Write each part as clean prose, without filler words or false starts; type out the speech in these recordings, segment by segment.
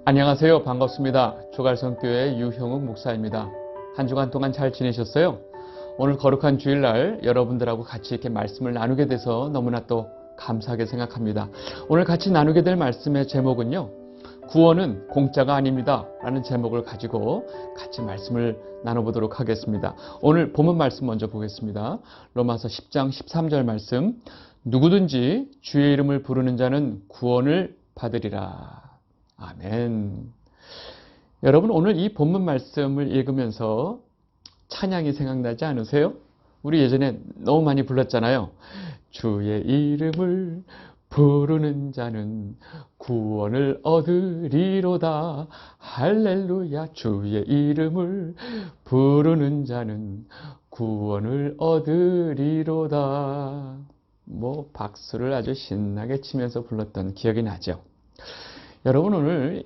안녕하세요. 반갑습니다. 조갈성교회 유형욱 목사입니다. 한 주간 동안 잘 지내셨어요? 오늘 거룩한 주일날 여러분들하고 같이 이렇게 말씀을 나누게 돼서 너무나 또 감사하게 생각합니다. 오늘 같이 나누게 될 말씀의 제목은요, 구원은 공짜가 아닙니다 라는 제목을 가지고 같이 말씀을 나눠보도록 하겠습니다. 오늘 본문 말씀 먼저 보겠습니다. 로마서 10장 13절 말씀, 누구든지 주의 이름을 부르는 자는 구원을 받으리라. 아멘. 여러분, 오늘 이 본문 말씀을 읽으면서 찬양이 생각나지 않으세요? 우리 예전에 너무 많이 불렀잖아요. 주의 이름을 부르는 자는 구원을 얻으리로다. 할렐루야. 주의 이름을 부르는 자는 구원을 얻으리로다. 박수를 아주 신나게 치면서 불렀던 기억이 나죠. 여러분, 오늘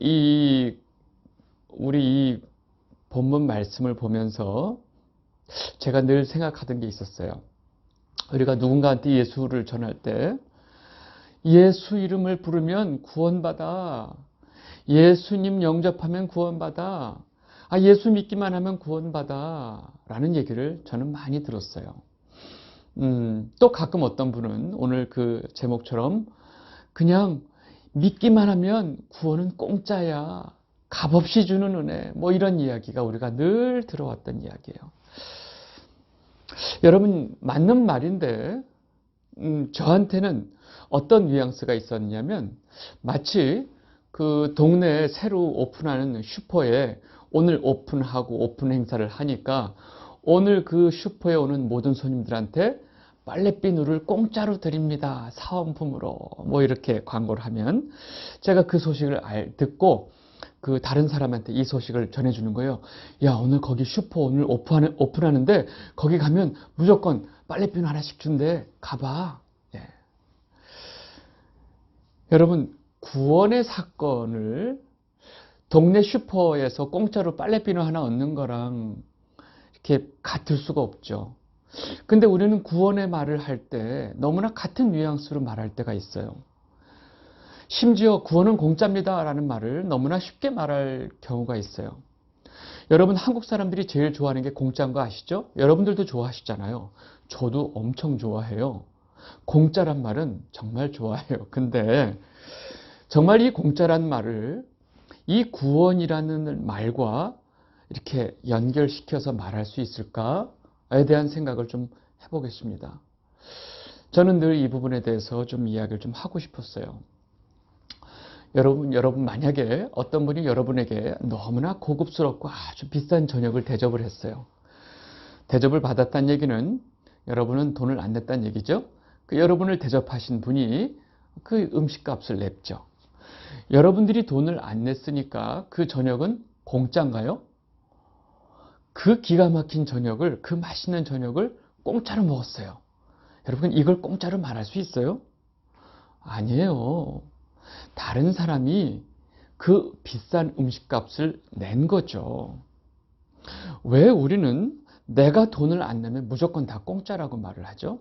우리 이 본문 말씀을 보면서 제가 늘 생각하던 게 있었어요. 우리가 누군가한테 예수를 전할 때 예수 이름을 부르면 구원받아. 예수님 영접하면 구원받아. 예수 믿기만 하면 구원받아. 라는 얘기를 저는 많이 들었어요. 또 가끔 어떤 분은 오늘 그 제목처럼 그냥 믿기만 하면 구원은 공짜야. 값없이 주는 은혜. 이런 이야기가 우리가 늘 들어왔던 이야기예요. 여러분, 맞는 말인데 저한테는 어떤 뉘앙스가 있었냐면 마치 그 동네에 새로 오픈하는 슈퍼에 오늘 오픈하고 오픈 행사를 하니까 오늘 그 슈퍼에 오는 모든 손님들한테 빨래비누를 공짜로 드립니다. 사은품으로. 이렇게 광고를 하면 제가 그 소식을 듣고 그 다른 사람한테 이 소식을 전해주는 거예요. 야, 오늘 거기 슈퍼 오늘 오픈하는데 거기 가면 무조건 빨래비누 하나씩 준대. 가봐. 예. 여러분, 구원의 사건을 동네 슈퍼에서 공짜로 빨래비누 하나 얻는 거랑 이렇게 같을 수가 없죠. 근데 우리는 구원의 말을 할 때 너무나 같은 뉘앙스로 말할 때가 있어요. 심지어 구원은 공짜입니다 라는 말을 너무나 쉽게 말할 경우가 있어요. 여러분, 한국 사람들이 제일 좋아하는 게 공짜인 거 아시죠? 여러분들도 좋아하시잖아요. 저도 엄청 좋아해요. 공짜란 말은 정말 좋아해요. 근데 정말 이 공짜란 말을 이 구원이라는 말과 이렇게 연결시켜서 말할 수 있을까에 대한 생각을 좀 해보겠습니다. 저는 늘 이 부분에 대해서 좀 이야기를 좀 하고 싶었어요. 여러분 만약에 어떤 분이 여러분에게 너무나 고급스럽고 아주 비싼 저녁을 대접을 했어요. 대접을 받았다는 얘기는 여러분은 돈을 안 냈다는 얘기죠. 여러분을 대접하신 분이 그 음식값을 냈죠. 여러분들이 돈을 안 냈으니까 그 저녁은 공짜인가요? 그 기가 막힌 저녁을, 그 맛있는 저녁을 공짜로 먹었어요. 여러분, 이걸 공짜로 말할 수 있어요? 아니에요. 다른 사람이 그 비싼 음식값을 낸 거죠. 왜 우리는 내가 돈을 안 내면 무조건 다 공짜라고 말을 하죠?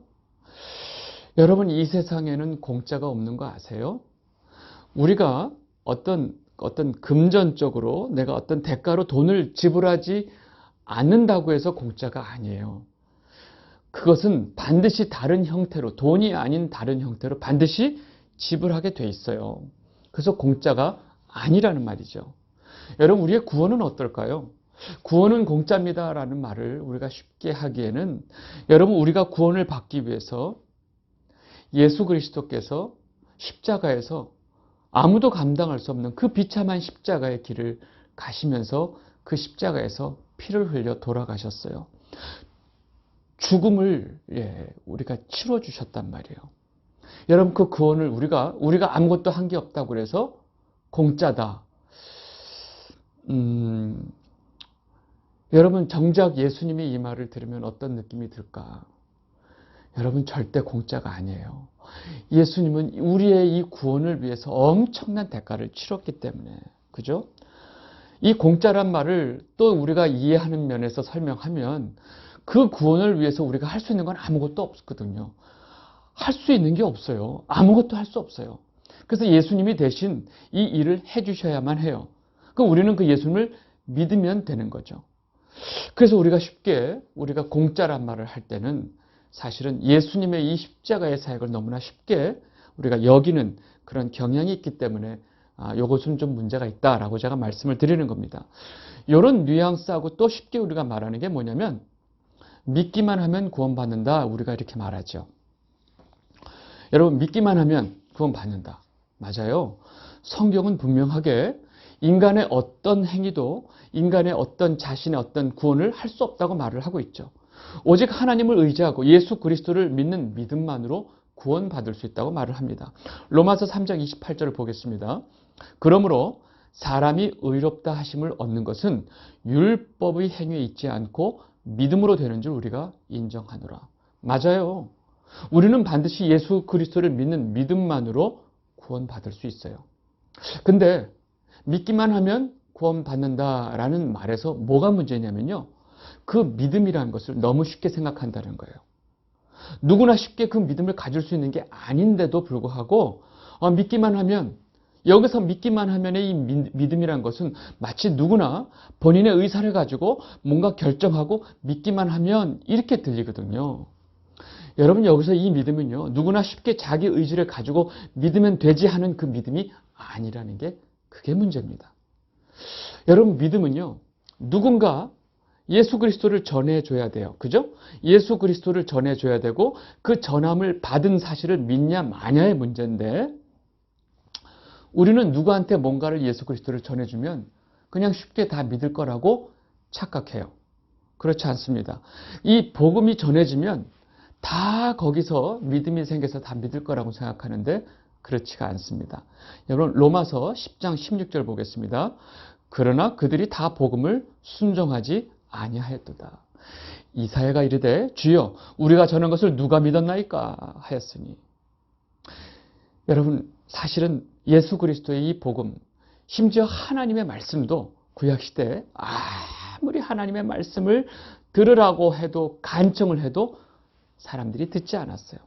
여러분, 이 세상에는 공짜가 없는 거 아세요? 우리가 어떤 금전적으로 내가 어떤 대가로 돈을 지불하지 않는다고 해서 공짜가 아니에요. 그것은 반드시 다른 형태로, 돈이 아닌 다른 형태로 반드시 지불하게 돼 있어요. 그래서 공짜가 아니라는 말이죠. 여러분, 우리의 구원은 어떨까요? 구원은 공짜입니다 라는 말을 우리가 쉽게 하기에는 여러분, 우리가 구원을 받기 위해서 예수 그리스도께서 십자가에서 아무도 감당할 수 없는 그 비참한 십자가의 길을 가시면서 그 십자가에서 피를 흘려 돌아가셨어요. 죽음을 우리가 치러주셨단 말이에요. 여러분, 그 구원을 우리가 아무것도 한 게 없다고 그래서 공짜다. 여러분, 정작 예수님이 이 말을 들으면 어떤 느낌이 들까? 여러분, 절대 공짜가 아니에요. 예수님은 우리의 이 구원을 위해서 엄청난 대가를 치렀기 때문에, 그죠? 이 공짜란 말을 또 우리가 이해하는 면에서 설명하면 그 구원을 위해서 우리가 할 수 있는 건 아무것도 없거든요. 할 수 있는 게 없어요. 아무것도 할 수 없어요. 그래서 예수님이 대신 이 일을 해주셔야만 해요. 그럼 우리는 그 예수님을 믿으면 되는 거죠. 그래서 우리가 공짜란 말을 할 때는 사실은 예수님의 이 십자가의 사역을 너무나 쉽게 우리가 여기는 그런 경향이 있기 때문에 이것은 좀 문제가 있다라고 제가 말씀을 드리는 겁니다. 이런 뉘앙스하고 또 쉽게 우리가 말하는 게 뭐냐면 믿기만 하면 구원받는다, 우리가 이렇게 말하죠. 여러분, 믿기만 하면 구원받는다. 맞아요. 성경은 분명하게 인간의 어떤 행위도 인간의 어떤 자신의 어떤 구원을 할 수 없다고 말을 하고 있죠. 오직 하나님을 의지하고 예수 그리스도를 믿는 믿음만으로 구원받을 수 있다고 말을 합니다. 로마서 3장 28절을 보겠습니다. 그러므로 사람이 의롭다 하심을 얻는 것은 율법의 행위에 있지 않고 믿음으로 되는 줄 우리가 인정하노라. 맞아요. 우리는 반드시 예수 그리스도를 믿는 믿음만으로 구원받을 수 있어요. 근데 믿기만 하면 구원받는다라는 말에서 뭐가 문제냐면요. 그 믿음이라는 것을 너무 쉽게 생각한다는 거예요. 누구나 쉽게 그 믿음을 가질 수 있는 게 아닌데도 불구하고 믿기만 하면, 여기서 믿기만 하면의 이 믿음이라는 것은 마치 누구나 본인의 의사를 가지고 뭔가 결정하고 믿기만 하면 이렇게 들리거든요. 여러분, 여기서 이 믿음은요, 누구나 쉽게 자기 의지를 가지고 믿으면 되지 하는 그 믿음이 아니라는 게 그게 문제입니다. 여러분, 믿음은요, 누군가 예수 그리스도를 전해줘야 돼요. 그죠? 예수 그리스도를 전해줘야 되고 그 전함을 받은 사실을 믿냐 마냐의 문제인데, 우리는 누구한테 뭔가를 예수 그리스도를 전해주면 그냥 쉽게 다 믿을 거라고 착각해요. 그렇지 않습니다. 이 복음이 전해지면 다 거기서 믿음이 생겨서 다 믿을 거라고 생각하는데 그렇지가 않습니다. 여러분, 로마서 10장 16절 보겠습니다. 그러나 그들이 다 복음을 순종하지 아니하였도다. 이사야가 이르되 주여 우리가 전한 것을 누가 믿었나이까 하였으니. 여러분, 사실은 예수 그리스도의 이 복음, 심지어 하나님의 말씀도 구약시대에 아무리 하나님의 말씀을 들으라고 해도 간청을 해도 사람들이 듣지 않았어요.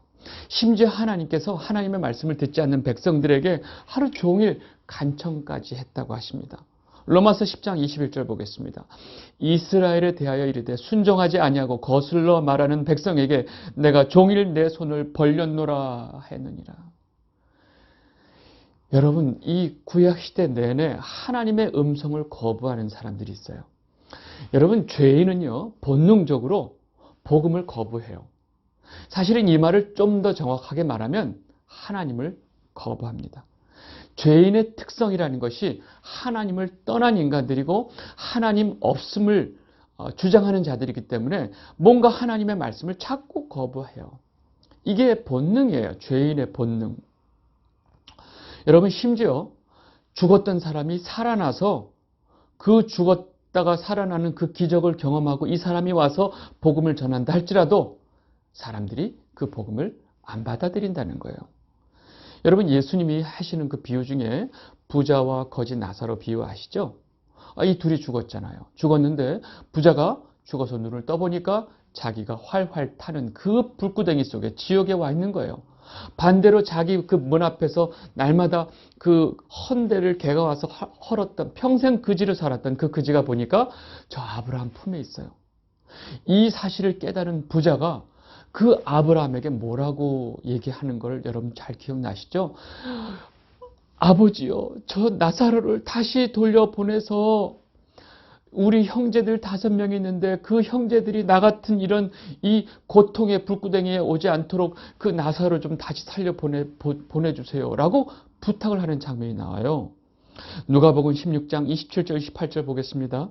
심지어 하나님께서 하나님의 말씀을 듣지 않는 백성들에게 하루 종일 간청까지 했다고 하십니다. 로마서 10장 21절 보겠습니다. 이스라엘에 대하여 이르되 순종하지 아니하고 거슬러 말하는 백성에게 내가 종일 내 손을 벌렸노라 했느니라. 여러분, 이 구약시대 내내 하나님의 음성을 거부하는 사람들이 있어요. 여러분, 죄인은요, 본능적으로 복음을 거부해요. 사실은 이 말을 좀 더 정확하게 말하면 하나님을 거부합니다. 죄인의 특성이라는 것이 하나님을 떠난 인간들이고 하나님 없음을 주장하는 자들이기 때문에 뭔가 하나님의 말씀을 자꾸 거부해요. 이게 본능이에요. 죄인의 본능. 여러분, 심지어 죽었던 사람이 살아나서 그 죽었다가 살아나는 그 기적을 경험하고 이 사람이 와서 복음을 전한다 할지라도 사람들이 그 복음을 안 받아들인다는 거예요. 여러분, 예수님이 하시는 그 비유 중에 부자와 거지 나사로 비유 아시죠? 이 둘이 죽었잖아요. 죽었는데 부자가 죽어서 눈을 떠보니까 자기가 활활 타는 그 불구덩이 속에 지옥에 와 있는 거예요. 반대로 자기 그 문 앞에서 날마다 그 헌대를 개가 와서 헐었던, 평생 그지로 살았던 그 그지가 보니까 저 아브라함 품에 있어요. 이 사실을 깨달은 부자가 그 아브라함에게 뭐라고 얘기하는 걸 여러분 잘 기억나시죠? 아버지요, 저 나사로를 다시 돌려보내서 우리 형제들 5명이 있는데 그 형제들이 나 같은 이런 이 고통의 불구덩이에 오지 않도록 그 나사로를 좀 다시 살려 보내주세요 라고 부탁을 하는 장면이 나와요. 누가복음 16장 27절 28절 보겠습니다.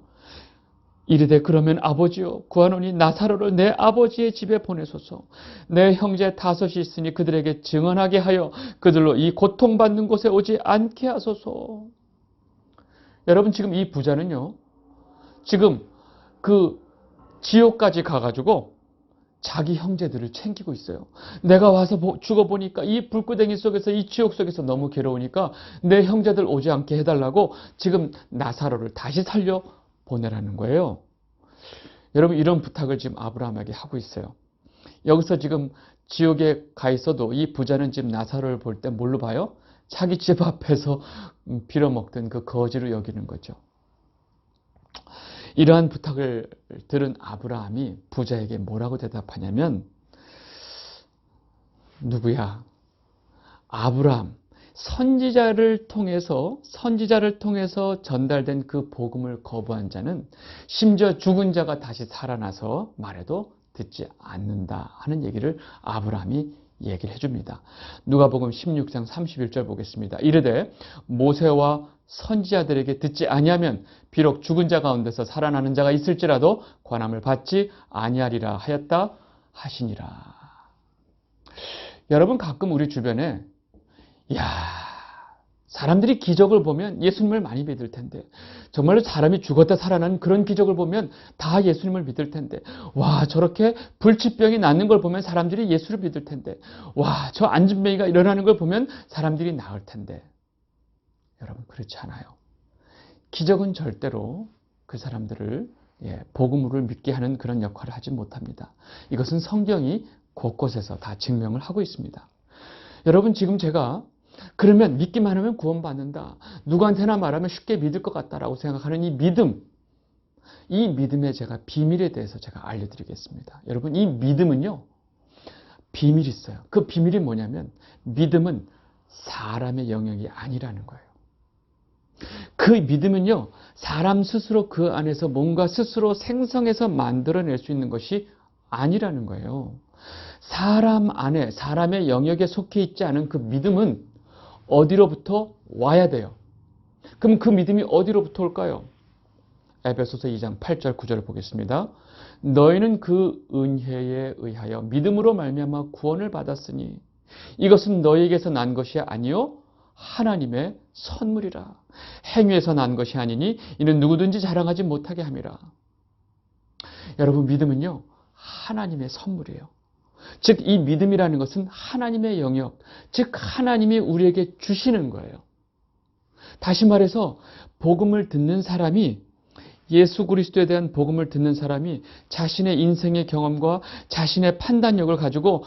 이르되 그러면 아버지요 구하노니 나사로를 내 아버지의 집에 보내소서. 내 형제 5이 있으니 그들에게 증언하게 하여 그들로 이 고통받는 곳에 오지 않게 하소서. 여러분, 지금 이 부자는요, 지금 그 지옥까지 가가지고 자기 형제들을 챙기고 있어요. 내가 와서 죽어보니까 이 불구덩이 속에서, 이 지옥 속에서 너무 괴로우니까 내 형제들 오지 않게 해달라고 지금 나사로를 다시 살려 보내라는 거예요. 여러분, 이런 부탁을 지금 아브라함에게 하고 있어요. 여기서 지금 지옥에 가 있어도 이 부자는 지금 나사로를 볼 때 뭘로 봐요? 자기 집 앞에서 빌어먹던 그 거지로 여기는 거죠. 이러한 부탁을 들은 아브라함이 부자에게 뭐라고 대답하냐면, 누구야? 아브라함, 선지자를 통해서 전달된 그 복음을 거부한 자는 심지어 죽은 자가 다시 살아나서 말해도 듣지 않는다 하는 얘기를 아브라함이 얘기를 해줍니다. 누가복음 16장 31절 보겠습니다. 이르되 모세와 선지자들에게 듣지 아니하면 비록 죽은 자 가운데서 살아나는 자가 있을지라도 권함을 받지 아니하리라 하였다 하시니라. 여러분, 가끔 우리 주변에 사람들이 기적을 보면 예수님을 많이 믿을 텐데, 정말로 사람이 죽었다 살아난 그런 기적을 보면 다 예수님을 믿을 텐데, 와, 저렇게 불치병이 낫는 걸 보면 사람들이 예수를 믿을 텐데, 와, 저 안진뱅이가 일어나는 걸 보면 사람들이 나을 텐데. 여러분, 그렇지 않아요. 기적은 절대로 그 사람들을 복음을 믿게 하는 그런 역할을 하지 못합니다. 이것은 성경이 곳곳에서 다 증명을 하고 있습니다. 여러분, 지금 제가 그러면 믿기만 하면 구원받는다, 누구한테나 말하면 쉽게 믿을 것 같다라고 생각하는 이 믿음의 제가 비밀에 대해서 제가 알려드리겠습니다. 여러분, 이 믿음은요, 비밀이 있어요. 그 비밀이 뭐냐면, 믿음은 사람의 영역이 아니라는 거예요. 그 믿음은요, 사람 스스로 그 안에서 뭔가 스스로 생성해서 만들어낼 수 있는 것이 아니라는 거예요. 사람 안에, 사람의 영역에 속해 있지 않은 그 믿음은 어디로부터 와야 돼요. 그럼 그 믿음이 어디로부터 올까요? 에베소서 2장 8절 9절을 보겠습니다. 너희는 그 은혜에 의하여 믿음으로 말미암아 구원을 받았으니 이것은 너희에게서 난 것이 아니요 하나님의 선물이라. 행위에서 난 것이 아니니 이는 누구든지 자랑하지 못하게 함이라. 여러분, 믿음은요, 하나님의 선물이에요. 즉, 이 믿음이라는 것은 하나님의 영역, 즉 하나님이 우리에게 주시는 거예요. 다시 말해서 복음을 듣는 사람이, 예수 그리스도에 대한 복음을 듣는 사람이 자신의 인생의 경험과 자신의 판단력을 가지고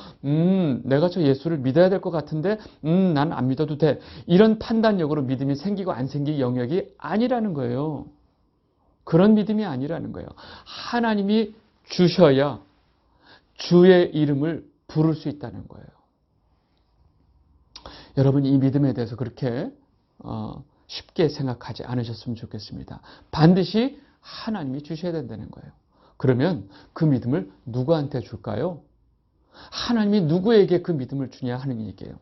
내가 저 예수를 믿어야 될 것 같은데 난 안 믿어도 돼, 이런 판단력으로 믿음이 생기고 안 생기는 영역이 아니라는 거예요. 그런 믿음이 아니라는 거예요. 하나님이 주셔야 주의 이름을 부를 수 있다는 거예요. 여러분, 이 믿음에 대해서 그렇게 쉽게 생각하지 않으셨으면 좋겠습니다. 반드시 하나님이 주셔야 된다는 거예요. 그러면 그 믿음을 누구한테 줄까요? 하나님이 누구에게 그 믿음을 주냐 하는 얘기예요.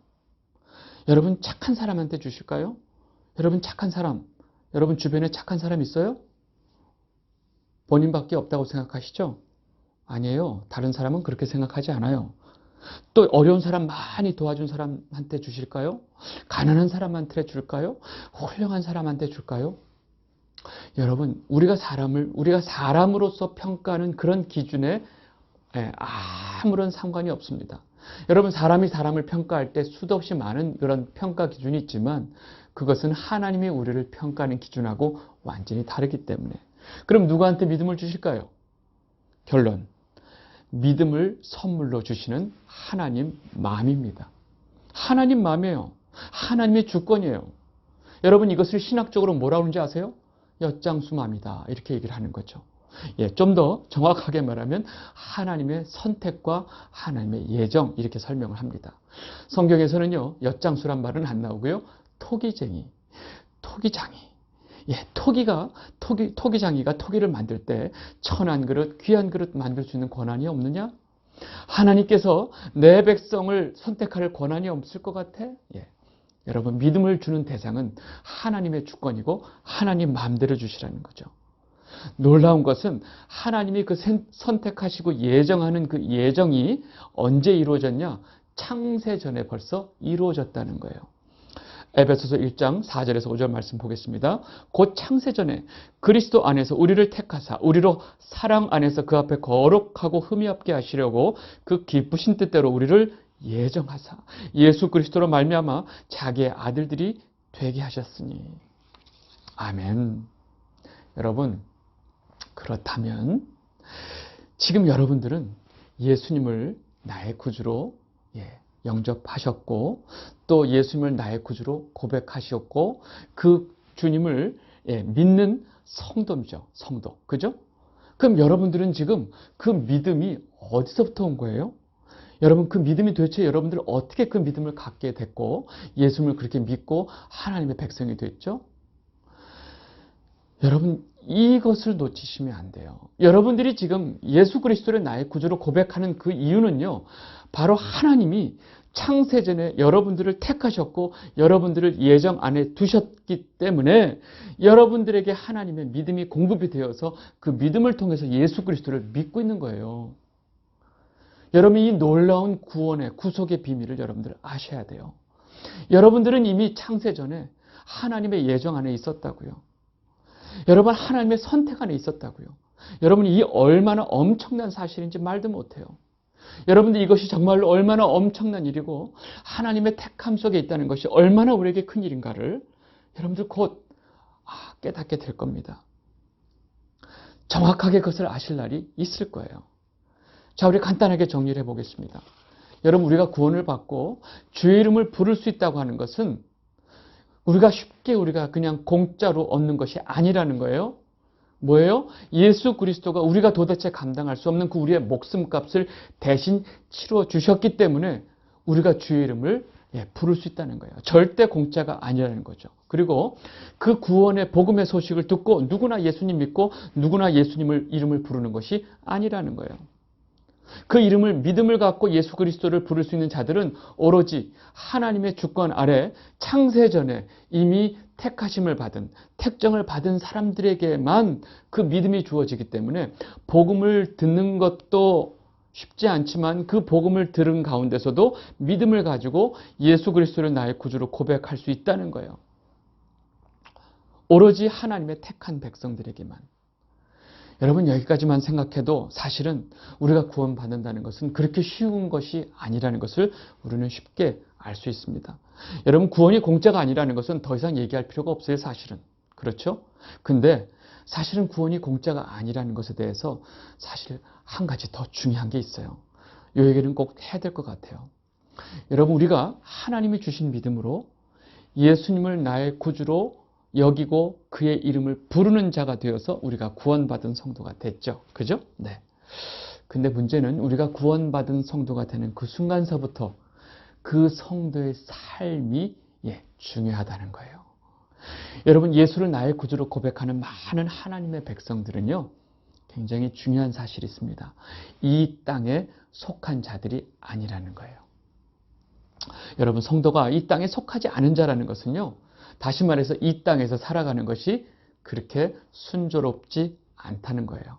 여러분, 착한 사람한테 주실까요? 여러분, 착한 사람, 여러분 주변에 착한 사람 있어요? 본인밖에 없다고 생각하시죠? 아니에요. 다른 사람은 그렇게 생각하지 않아요. 또 어려운 사람 많이 도와준 사람한테 주실까요? 가난한 사람한테 줄까요? 훌륭한 사람한테 줄까요? 여러분, 우리가 사람으로서 평가하는 그런 기준에 아무런 상관이 없습니다. 여러분, 사람이 사람을 평가할 때 수도 없이 많은 그런 평가 기준이 있지만 그것은 하나님이 우리를 평가하는 기준하고 완전히 다르기 때문에. 그럼 누구한테 믿음을 주실까요? 결론, 믿음을 선물로 주시는 하나님 마음입니다. 하나님 마음이에요. 하나님의 주권이에요. 여러분, 이것을 신학적으로 뭐라고 하는지 아세요? 엿장수 마음이다, 이렇게 얘기를 하는 거죠. 좀 더 정확하게 말하면 하나님의 선택과 하나님의 예정, 이렇게 설명을 합니다. 성경에서는요, 엿장수란 말은 안 나오고요, 토기쟁이, 토기장이. 토기장이가 토기를 만들 때 천한 그릇, 귀한 그릇 만들 수 있는 권한이 없느냐? 하나님께서 내 백성을 선택할 권한이 없을 것 같아? 여러분, 믿음을 주는 대상은 하나님의 주권이고 하나님 마음대로 주시라는 거죠. 놀라운 것은 하나님이 그 선택하시고 예정하는 그 예정이 언제 이루어졌냐? 창세전에 벌써 이루어졌다는 거예요. 에베소서 1장 4절에서 5절 말씀 보겠습니다. 곧 창세전에 그리스도 안에서 우리를 택하사 우리로 사랑 안에서 그 앞에 거룩하고 흠이 없게 하시려고 그 기쁘신 뜻대로 우리를 예정하사 예수 그리스도로 말미암아 자기의 아들들이 되게 하셨으니. 아멘. 여러분, 그렇다면 지금 여러분들은 예수님을 나의 구주로 영접하셨고 또 예수님을 나의 구주로 고백하셨고 그 주님을 믿는 성도죠. 성도. 그죠? 그럼 여러분들은 지금 그 믿음이 어디서부터 온 거예요? 여러분 그 믿음이 도대체 여러분들 어떻게 그 믿음을 갖게 됐고 예수님을 그렇게 믿고 하나님의 백성이 됐죠? 여러분 이것을 놓치시면 안 돼요. 여러분들이 지금 예수 그리스도를 나의 구주로 고백하는 그 이유는요. 바로 하나님이 창세전에 여러분들을 택하셨고 여러분들을 예정 안에 두셨기 때문에 여러분들에게 하나님의 믿음이 공급이 되어서 그 믿음을 통해서 예수 그리스도를 믿고 있는 거예요. 여러분이 이 놀라운 구원의 구속의 비밀을 여러분들 아셔야 돼요. 여러분들은 이미 창세전에 하나님의 예정 안에 있었다고요. 여러분 하나님의 선택 안에 있었다고요. 여러분이 이 얼마나 엄청난 사실인지 말도 못해요. 여러분들 이것이 정말로 얼마나 엄청난 일이고 하나님의 택함 속에 있다는 것이 얼마나 우리에게 큰 일인가를 여러분들 곧 깨닫게 될 겁니다. 정확하게 그것을 아실 날이 있을 거예요. 자, 우리 간단하게 정리를 해보겠습니다. 여러분 우리가 구원을 받고 주의 이름을 부를 수 있다고 하는 것은 우리가 쉽게 우리가 그냥 공짜로 얻는 것이 아니라는 거예요. 뭐예요? 예수 그리스도가 우리가 도대체 감당할 수 없는 그 우리의 목숨값을 대신 치러 주셨기 때문에 우리가 주의 이름을 부를 수 있다는 거예요. 절대 공짜가 아니라는 거죠. 그리고 그 구원의 복음의 소식을 듣고 누구나 예수님 믿고 누구나 예수님을 이름을 부르는 것이 아니라는 거예요. 그 이름을 믿음을 갖고 예수 그리스도를 부를 수 있는 자들은 오로지 하나님의 주권 아래 창세전에 이미 택하심을 받은 택정을 받은 사람들에게만 그 믿음이 주어지기 때문에 복음을 듣는 것도 쉽지 않지만 그 복음을 들은 가운데서도 믿음을 가지고 예수 그리스도를 나의 구주로 고백할 수 있다는 거예요. 오로지 하나님의 택한 백성들에게만. 여러분 여기까지만 생각해도 사실은 우리가 구원받는다는 것은 그렇게 쉬운 것이 아니라는 것을 우리는 쉽게 알 수 있습니다. 여러분 구원이 공짜가 아니라는 것은 더 이상 얘기할 필요가 없어요. 사실은. 그렇죠? 근데 사실은 구원이 공짜가 아니라는 것에 대해서 사실 한 가지 더 중요한 게 있어요. 이 얘기는 꼭 해야 될 것 같아요. 여러분 우리가 하나님이 주신 믿음으로 예수님을 나의 구주로 여기고 그의 이름을 부르는 자가 되어서 우리가 구원받은 성도가 됐죠. 그죠? 네. 근데 문제는 우리가 구원받은 성도가 되는 그 순간서부터 그 성도의 삶이 중요하다는 거예요. 여러분 예수를 나의 구주로 고백하는 많은 하나님의 백성들은요. 굉장히 중요한 사실이 있습니다. 이 땅에 속한 자들이 아니라는 거예요. 여러분 성도가 이 땅에 속하지 않은 자라는 것은요. 다시 말해서 이 땅에서 살아가는 것이 그렇게 순조롭지 않다는 거예요.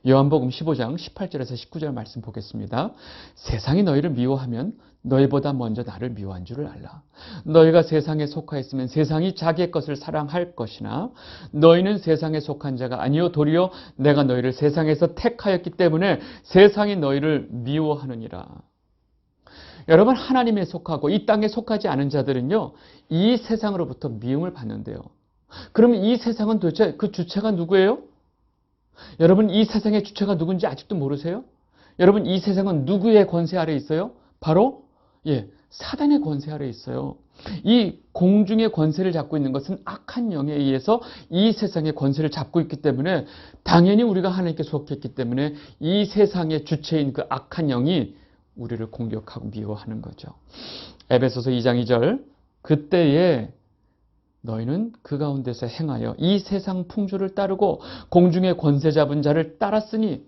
요한복음 15장 18절에서 19절 말씀 보겠습니다. 세상이 너희를 미워하면 너희보다 먼저 나를 미워한 줄을 알라. 너희가 세상에 속하였으면 세상이 자기의 것을 사랑할 것이나 너희는 세상에 속한 자가 아니요 도리어 내가 너희를 세상에서 택하였기 때문에 세상이 너희를 미워하느니라. 여러분 하나님에 속하고 이 땅에 속하지 않은 자들은요. 이 세상으로부터 미움을 받는데요. 그러면 이 세상은 도대체 그 주체가 누구예요? 여러분 이 세상의 주체가 누군지 아직도 모르세요? 여러분 이 세상은 누구의 권세 아래 있어요? 바로 사단의 권세 아래 있어요. 이 공중의 권세를 잡고 있는 것은 악한 영에 의해서 이 세상의 권세를 잡고 있기 때문에 당연히 우리가 하나님께 속했기 때문에 이 세상의 주체인 그 악한 영이 우리를 공격하고 미워하는 거죠. 에베소서 2장 2절 그때에 너희는 그 가운데서 행하여 이 세상 풍조를 따르고 공중의 권세 잡은 자를 따랐으니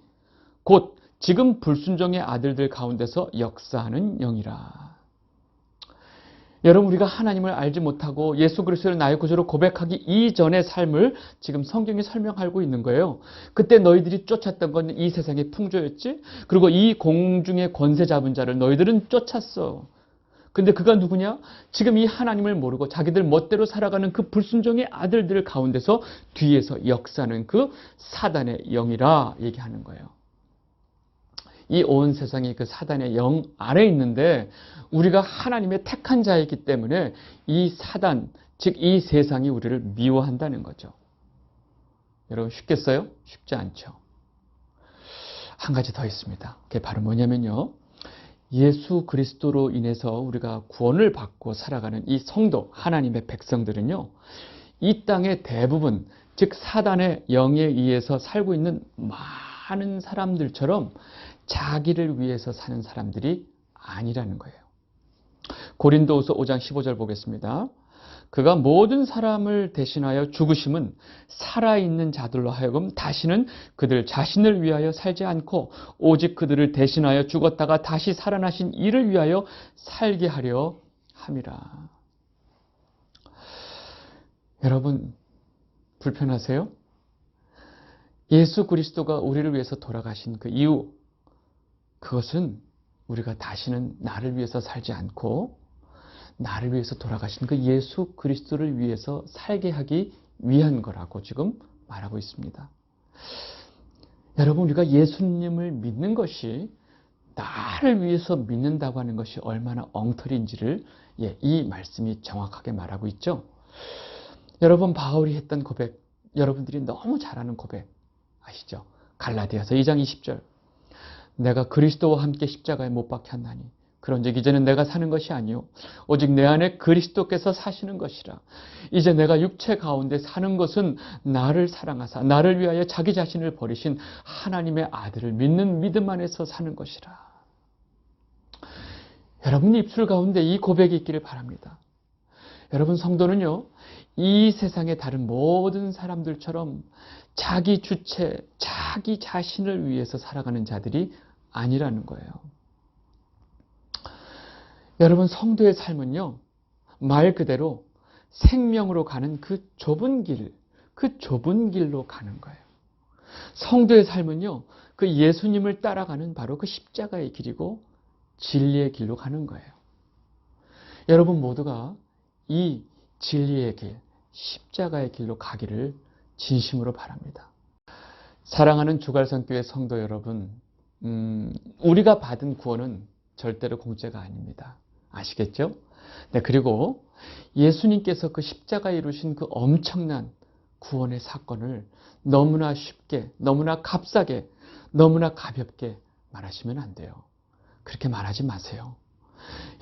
곧 지금 불순종의 아들들 가운데서 역사하는 영이라. 여러분 우리가 하나님을 알지 못하고 예수 그리스도를 나의 구주로 고백하기 이전의 삶을 지금 성경이 설명하고 있는 거예요. 그때 너희들이 쫓았던 건 이 세상의 풍조였지. 그리고 이 공중의 권세 잡은 자를 너희들은 쫓았어. 근데 그가 누구냐? 지금 이 하나님을 모르고 자기들 멋대로 살아가는 그 불순종의 아들들 가운데서 뒤에서 역사하는 그 사단의 영이라 얘기하는 거예요. 이 온 세상이 그 사단의 영 아래 있는데 우리가 하나님의 택한 자이기 때문에 이 사단, 즉 이 세상이 우리를 미워한다는 거죠. 여러분 쉽겠어요? 쉽지 않죠. 한 가지 더 있습니다. 그게 바로 뭐냐면요. 예수 그리스도로 인해서 우리가 구원을 받고 살아가는 이 성도, 하나님의 백성들은요. 이 땅의 대부분, 즉 사단의 영에 의해서 살고 있는 많은 사람들처럼 자기를 위해서 사는 사람들이 아니라는 거예요. 고린도후서 5장 15절 보겠습니다. 그가 모든 사람을 대신하여 죽으심은 살아있는 자들로 하여금 다시는 그들 자신을 위하여 살지 않고 오직 그들을 대신하여 죽었다가 다시 살아나신 이를 위하여 살게 하려 함이라. 여러분 불편하세요? 예수 그리스도가 우리를 위해서 돌아가신 그 이유, 그것은 우리가 다시는 나를 위해서 살지 않고 나를 위해서 돌아가신 그 예수 그리스도를 위해서 살게 하기 위한 거라고 지금 말하고 있습니다. 여러분 우리가 예수님을 믿는 것이 나를 위해서 믿는다고 하는 것이 얼마나 엉터리인지를 이 말씀이 정확하게 말하고 있죠. 여러분 바울이 했던 고백, 여러분들이 너무 잘 아는 고백 아시죠? 갈라디아서 2장 20절. 내가 그리스도와 함께 십자가에 못 박혔나니 그런즉 이제는 내가 사는 것이 아니요 오직 내 안에 그리스도께서 사시는 것이라. 이제 내가 육체 가운데 사는 것은 나를 사랑하사 나를 위하여 자기 자신을 버리신 하나님의 아들을 믿는 믿음 안에서 사는 것이라. 여러분 입술 가운데 이 고백이 있기를 바랍니다. 여러분 성도는요, 이 세상의 다른 모든 사람들처럼 자기 주체, 자기 자신을 위해서 살아가는 자들이 아니라는 거예요. 여러분 성도의 삶은요, 말 그대로 생명으로 가는 그 좁은 길로 가는 거예요. 성도의 삶은요, 그 예수님을 따라가는 바로 그 십자가의 길이고 진리의 길로 가는 거예요. 여러분 모두가 이 진리의 길, 십자가의 길로 가기를 진심으로 바랍니다. 사랑하는 주갈성교회 성도 여러분, 우리가 받은 구원은 절대로 공짜가 아닙니다. 아시겠죠? 네, 그리고 예수님께서 그 십자가에 이루신 그 엄청난 구원의 사건을 너무나 쉽게, 너무나 값싸게, 너무나 가볍게 말하시면 안 돼요. 그렇게 말하지 마세요.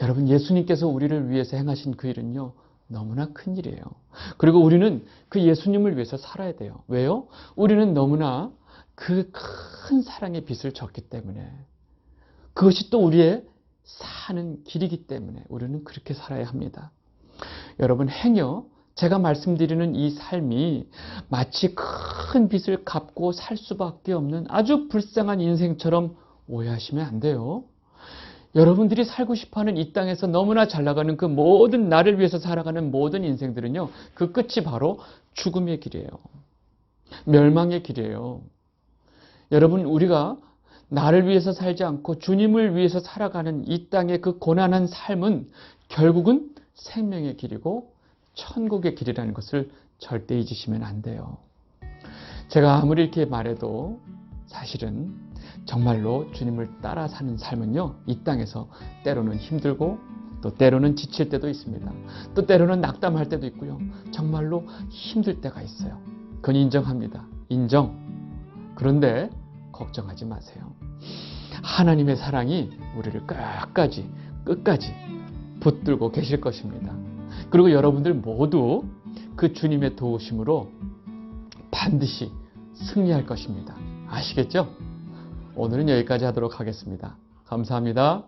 여러분 예수님께서 우리를 위해서 행하신 그 일은요, 너무나 큰 일이에요. 그리고 우리는 그 예수님을 위해서 살아야 돼요. 왜요? 우리는 너무나 그 큰 사랑의 빚을 졌기 때문에, 그것이 또 우리의 사는 길이기 때문에 우리는 그렇게 살아야 합니다. 여러분 행여 제가 말씀드리는 이 삶이 마치 큰 빚을 갚고 살 수밖에 없는 아주 불쌍한 인생처럼 오해하시면 안 돼요. 여러분들이 살고 싶어하는 이 땅에서 너무나 잘 나가는 그 모든 나를 위해서 살아가는 모든 인생들은요, 그 끝이 바로 죽음의 길이에요. 멸망의 길이에요. 여러분 우리가 나를 위해서 살지 않고 주님을 위해서 살아가는 이 땅의 그 고난한 삶은 결국은 생명의 길이고 천국의 길이라는 것을 절대 잊으시면 안 돼요. 제가 아무리 이렇게 말해도 사실은 정말로 주님을 따라 사는 삶은요, 이 땅에서 때로는 힘들고 또 때로는 지칠 때도 있습니다. 또 때로는 낙담할 때도 있고요. 정말로 힘들 때가 있어요. 그건 인정합니다. 인정. 그런데 걱정하지 마세요. 하나님의 사랑이 우리를 끝까지 붙들고 계실 것입니다. 그리고 여러분들 모두 그 주님의 도우심으로 반드시 승리할 것입니다. 아시겠죠? 오늘은 여기까지 하도록 하겠습니다. 감사합니다.